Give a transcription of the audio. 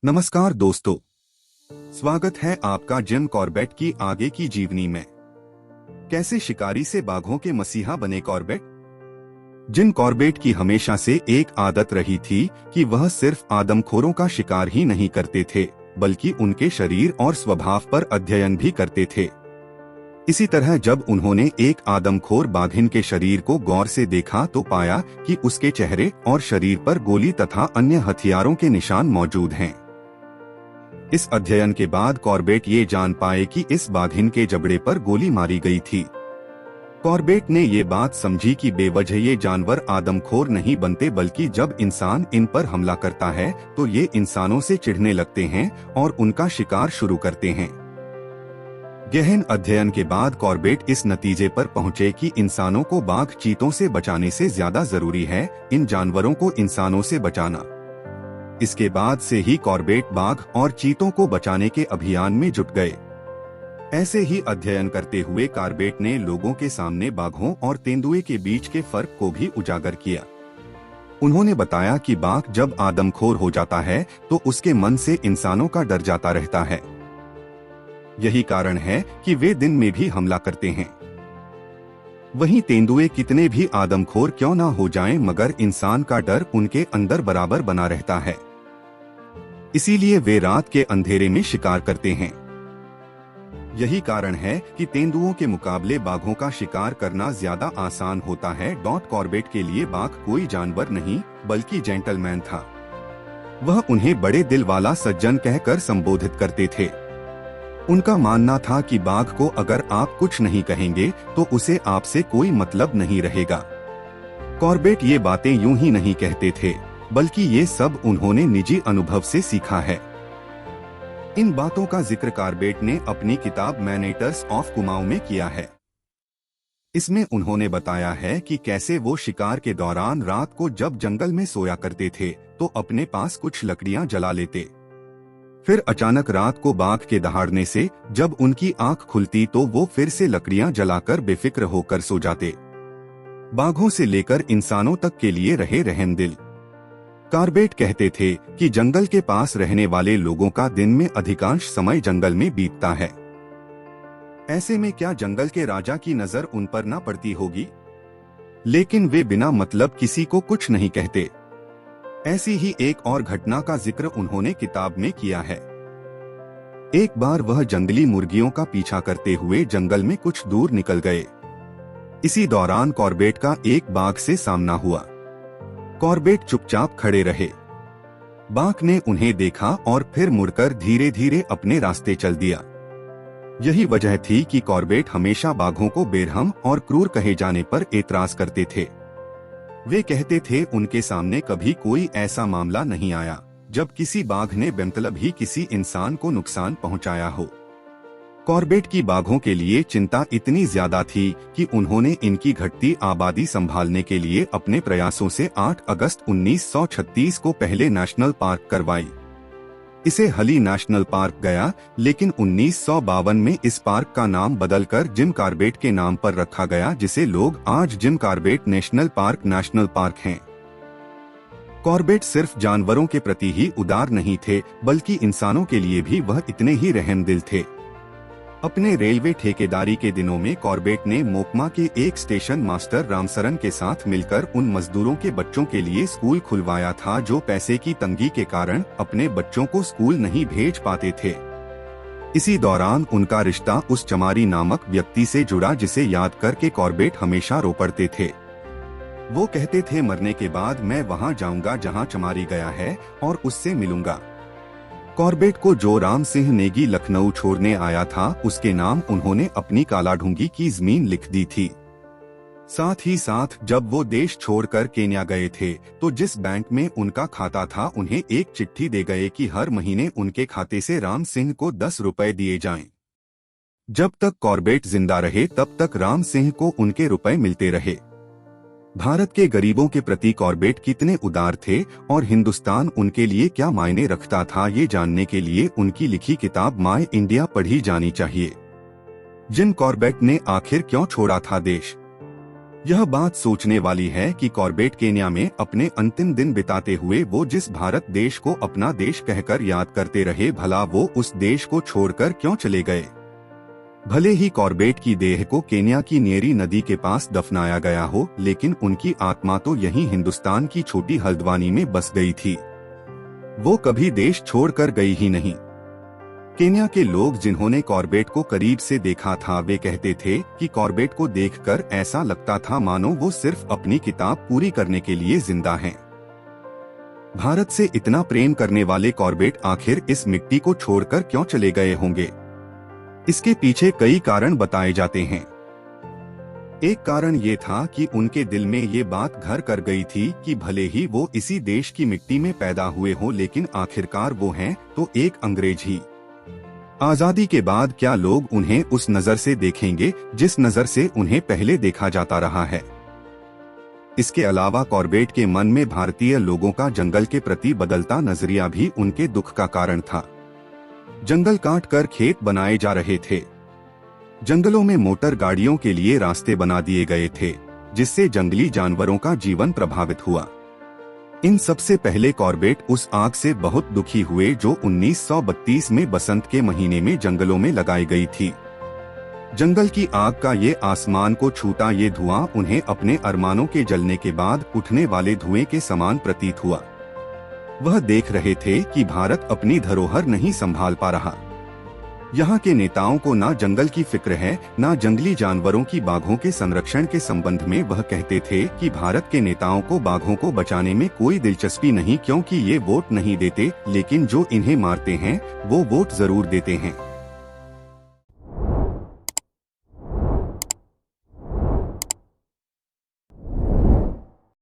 नमस्कार दोस्तों, स्वागत है आपका जिम कॉर्बेट की आगे की जीवनी में। कैसे शिकारी से बाघों के मसीहा बने कॉर्बेट। जिम कॉर्बेट की हमेशा से एक आदत रही थी कि वह सिर्फ आदमखोरों का शिकार ही नहीं करते थे, बल्कि उनके शरीर और स्वभाव पर अध्ययन भी करते थे। इसी तरह जब उन्होंने एक आदमखोर बाघिन के शरीर को गौर से देखा तो पाया कि उसके चेहरे और शरीर पर गोली तथा अन्य हथियारों के निशान मौजूद हैं। इस अध्ययन के बाद कॉर्बेट ये जान पाए कि इस बाघिन के जबड़े पर गोली मारी गई थी। कॉर्बेट ने ये बात समझी कि बेवजह ये जानवर आदमखोर नहीं बनते, बल्कि जब इंसान इन पर हमला करता है तो ये इंसानों से चिढ़ने लगते हैं और उनका शिकार शुरू करते हैं। गहन अध्ययन के बाद कॉर्बेट इस नतीजे पर पहुंचे कि इंसानों को बाघ चीतों से बचाने से ज्यादा जरूरी है इन जानवरों को इंसानों से बचाना। इसके बाद से ही कॉर्बेट बाघ और चीतों को बचाने के अभियान में जुट गए। ऐसे ही अध्ययन करते हुए कॉर्बेट ने लोगों के सामने बाघों और तेंदुए के बीच के फर्क को भी उजागर किया। उन्होंने बताया कि बाघ जब आदमखोर हो जाता है तो उसके मन से इंसानों का डर जाता रहता है। यही कारण है कि वे दिन में भी हमला करते हैं। वहीं तेंदुए कितने भी आदमखोर क्यों ना हो जाएं, मगर इंसान का डर उनके अंदर बराबर बना रहता है। इसीलिए वे रात के अंधेरे में शिकार करते हैं। यही कारण है कि तेंदुओं के मुकाबले बाघों का शिकार करना ज्यादा आसान होता है। कॉर्बेट के लिए बाघ कोई जानवर नहीं बल्कि जेंटलमैन था। वह उन्हें बड़े दिल वाला सज्जन कहकर संबोधित करते थे। उनका मानना था कि बाघ को अगर आप कुछ नहीं कहेंगे तो उसे आपसे कोई मतलब नहीं रहेगा। कॉर्बेट ये बातें यूं ही नहीं कहते थे, बल्कि ये सब उन्होंने निजी अनुभव से सीखा है। इन बातों का जिक्र कॉर्बेट ने अपनी किताब मैनेटर्स ऑफ कुमाऊं में किया है। इसमें उन्होंने बताया है कि कैसे वो शिकार के दौरान रात को जब जंगल में सोया करते थे तो अपने पास कुछ लकड़ियां जला लेते। फिर अचानक रात को बाघ के दहाड़ने से जब उनकी आंख खुलती तो वो फिर से लकड़ियां जलाकर बेफिक्र होकर सो जाते। बाघों से लेकर इंसानों तक के लिए रहे रहमदिल। कॉर्बेट कहते थे कि जंगल के पास रहने वाले लोगों का दिन में अधिकांश समय जंगल में बीतता है। ऐसे में क्या जंगल के राजा की नजर उन पर न पड़ती होगी? लेकिन वे बिना मतलब किसी को कुछ नहीं कहते। ऐसी ही एक और घटना का जिक्र उन्होंने किताब में किया है। एक बार वह जंगली मुर्गियों का पीछा करते हुए जंगल में कुछ दूर निकल गए। इसी दौरान कॉर्बेट का एक बाघ से सामना हुआ। कॉर्बेट चुपचाप खड़े रहे। बाघ ने उन्हें देखा और फिर मुड़कर धीरे धीरे अपने रास्ते चल दिया। यही वजह थी कि कॉर्बेट हमेशा बाघों को बेरहम और क्रूर कहे जाने पर एतराज करते थे। वे कहते थे उनके सामने कभी कोई ऐसा मामला नहीं आया जब किसी बाघ ने बेमतलब ही किसी इंसान को नुकसान पहुंचाया हो। कॉर्बेट की बाघों के लिए चिंता इतनी ज्यादा थी कि उन्होंने इनकी घटती आबादी संभालने के लिए अपने प्रयासों से 8 अगस्त 1936 को पहले नेशनल पार्क करवाई। इसे हली नेशनल पार्क गया, लेकिन 1952 में इस पार्क का नाम बदलकर जिम कॉर्बेट के नाम पर रखा गया, जिसे लोग आज जिम कॉर्बेट नेशनल पार्क हैं। कॉर्बेट सिर्फ जानवरों के प्रति ही उदार नहीं थे, बल्कि इंसानों के लिए भी वह इतने ही रहमदिल थे। अपने रेलवे ठेकेदारी के दिनों में कॉर्बेट ने मोकमा के एक स्टेशन मास्टर रामसरन के साथ मिलकर उन मजदूरों के बच्चों के लिए स्कूल खुलवाया था जो पैसे की तंगी के कारण अपने बच्चों को स्कूल नहीं भेज पाते थे। इसी दौरान उनका रिश्ता उस चमारी नामक व्यक्ति से जुड़ा जिसे याद करके कॉर्बेट हमेशा रो पड़ते थे। वो कहते थे, मरने के बाद मैं वहाँ जाऊंगा जहाँ चमारी गया है और उससे मिलूंगा। कॉर्बेट को जो राम सिंह नेगी लखनऊ छोड़ने आया था उसके नाम उन्होंने अपनी कालाढूंगी की जमीन लिख दी थी। साथ ही साथ जब वो देश छोड़कर केन्या गए थे तो जिस बैंक में उनका खाता था उन्हें एक चिट्ठी दे गए कि हर महीने उनके खाते से राम सिंह को 10 रुपए दिए जाएं। जब तक कॉर्बेट जिंदा रहे तब तक राम सिंह को उनके रुपए मिलते रहे। भारत के गरीबों के प्रति कॉर्बेट कितने उदार थे और हिंदुस्तान उनके लिए क्या मायने रखता था, ये जानने के लिए उनकी लिखी किताब माय इंडिया पढ़ी जानी चाहिए। जिम कॉर्बेट ने आखिर क्यों छोड़ा था देश? यह बात सोचने वाली है कि कॉर्बेट केन्या में अपने अंतिम दिन बिताते हुए वो जिस भारत देश को अपना देश कहकर याद करते रहे, भला वो उस देश को छोड़कर क्यों चले गए। भले ही कॉर्बेट की देह को केन्या की न्येरी नदी के पास दफनाया गया हो, लेकिन उनकी आत्मा तो यहीं हिंदुस्तान की छोटी हल्द्वानी में बस गई थी। वो कभी देश छोड़कर गई ही नहीं। केन्या के लोग जिन्होंने कॉर्बेट को करीब से देखा था, वे कहते थे कि कॉर्बेट को देखकर ऐसा लगता था मानो वो सिर्फ अपनी किताब पूरी करने के लिए जिंदा हैं। भारत से इतना प्रेम करने वाले कॉर्बेट आखिर इस मिट्टी को छोड़कर क्यों चले गए होंगे? इसके पीछे कई कारण बताए जाते हैं। एक कारण ये था कि उनके दिल में ये बात घर कर गई थी कि भले ही वो इसी देश की मिट्टी में पैदा हुए हो, लेकिन आखिरकार वो हैं तो एक अंग्रेज ही। आजादी के बाद क्या लोग उन्हें उस नजर से देखेंगे जिस नजर से उन्हें पहले देखा जाता रहा है? इसके अलावा कॉर्बेट के मन में भारतीय लोगों का जंगल के प्रति बदलता नजरिया भी उनके दुख का कारण था। जंगल काटकर खेत बनाए जा रहे थे, जंगलों में मोटर गाड़ियों के लिए रास्ते बना दिए गए थे, जिससे जंगली जानवरों का जीवन प्रभावित हुआ। इन सबसे पहले कॉर्बेट उस आग से बहुत दुखी हुए जो 1932 में बसंत के महीने में जंगलों में लगाई गई थी। जंगल की आग का ये आसमान को छूता ये धुआं उन्हें अपने अरमानों के जलने के बाद उठने वाले धुएं के समान प्रतीत हुआ। वह देख रहे थे कि भारत अपनी धरोहर नहीं संभाल पा रहा। यहाँ के नेताओं को ना जंगल की फिक्र है, ना जंगली जानवरों की। बाघों के संरक्षण के संबंध में वह कहते थे कि भारत के नेताओं को बाघों को बचाने में कोई दिलचस्पी नहीं, क्योंकि ये वोट नहीं देते, लेकिन जो इन्हें मारते हैं वो वोट जरूर देते हैं।